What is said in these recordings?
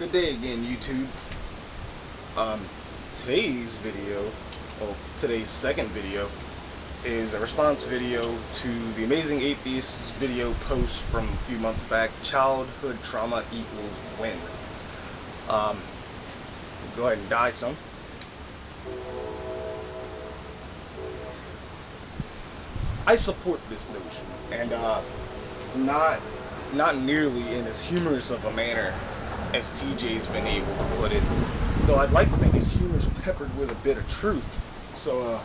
Good day again, YouTube. Today's video, today's second video, is a response video to the Amazing Atheist video post from a few months back, Childhood Trauma Equals Win. Go ahead and die some. I support this notion, and not nearly in as humorous of a manner as TJ's been able to put it, though I'd like to think his humor's peppered with a bit of truth. So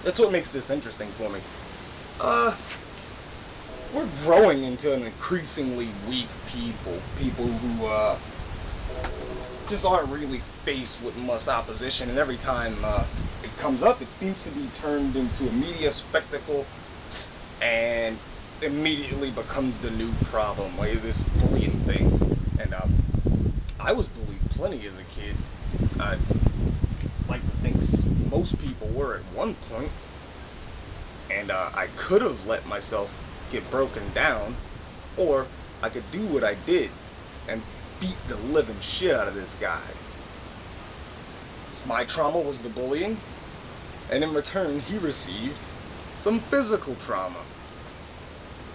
that's what makes this interesting for me. We're growing into an increasingly weak people who just aren't really faced with much opposition, and every time it comes up, it seems to be turned into a media spectacle and immediately becomes the new problem, like this bullying thing. And I was bullied plenty as a kid. I like to think most people were at one point, and I could have let myself get broken down, or I could do what I did and beat the living shit out of this guy. So my trauma was the bullying, and in return he received some physical trauma,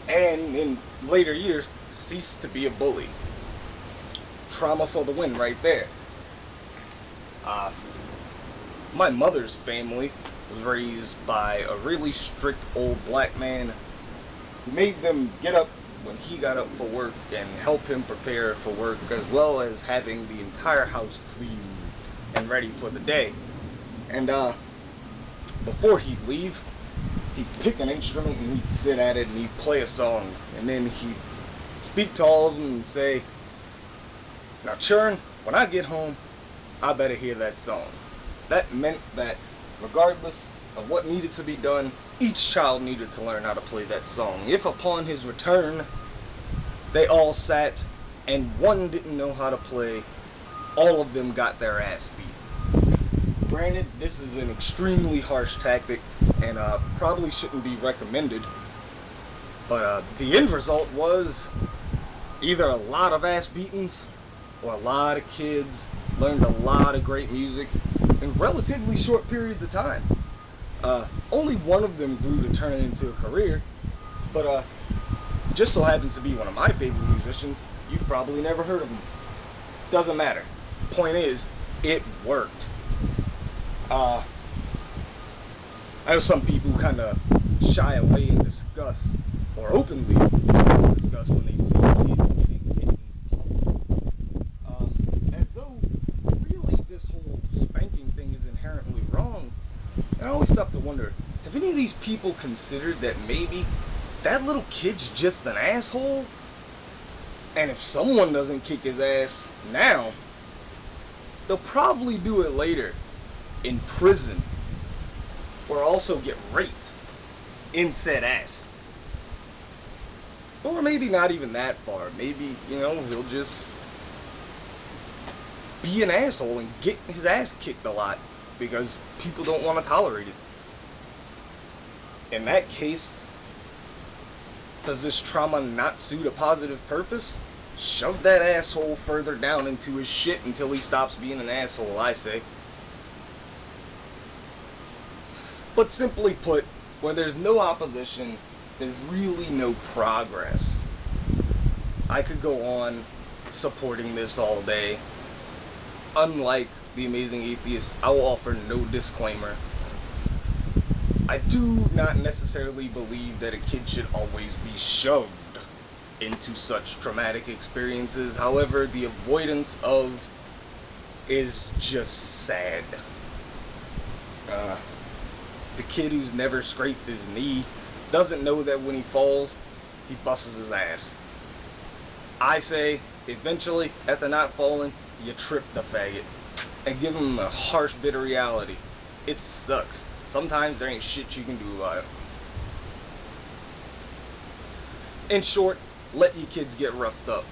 and in later years ceased to be a bully. Trauma for the win right there. My mother's family was raised by a really strict old black man who made them get up when he got up for work and help him prepare for work, as well as having the entire house clean and ready for the day. And before he'd leave, he'd pick an instrument and he'd sit at it and he'd play a song, and then he'd speak to all of them and say, "Now churn, when I get home, I better hear that song." That meant that regardless of what needed to be done, each child needed to learn how to play that song. If upon his return they all sat and one didn't know how to play, all of them got their ass beat. Granted, this is an extremely harsh tactic and probably shouldn't be recommended, but the end result was either a lot of ass beatings or a lot of kids learned a lot of great music in relatively short periods of time. Only one of them grew to turn it into a career, but just so happens to be one of my favorite musicians. You've probably never heard of him. Doesn't matter. Point is, it worked. I know some people kind of shy away and discuss, or openly discuss, when they see kids getting hit in public, as though really this whole spanking thing is inherently wrong. And I always stop to wonder, have any of these people considered that maybe that little kid's just an asshole? And if someone doesn't kick his ass now, they'll probably do it later in prison, or also get raped in said ass. Or maybe not even that far. Maybe, he'll just be an asshole and get his ass kicked a lot because people don't want to tolerate it. In that case, does this trauma not suit a positive purpose? Shove that asshole further down into his shit until he stops being an asshole, I say. But simply put, where there's no opposition, there's really no progress. I could go on supporting this all day. Unlike the Amazing Atheist, I will offer no disclaimer. I do not necessarily believe that a kid should always be shoved into such traumatic experiences. However, the avoidance of is just sad. The kid who's never scraped his knee doesn't know that when he falls, he busts his ass. I say, eventually, after not falling, you trip the faggot. And give him a harsh, bitter reality. It sucks. Sometimes there ain't shit you can do about it. In short, let your kids get roughed up.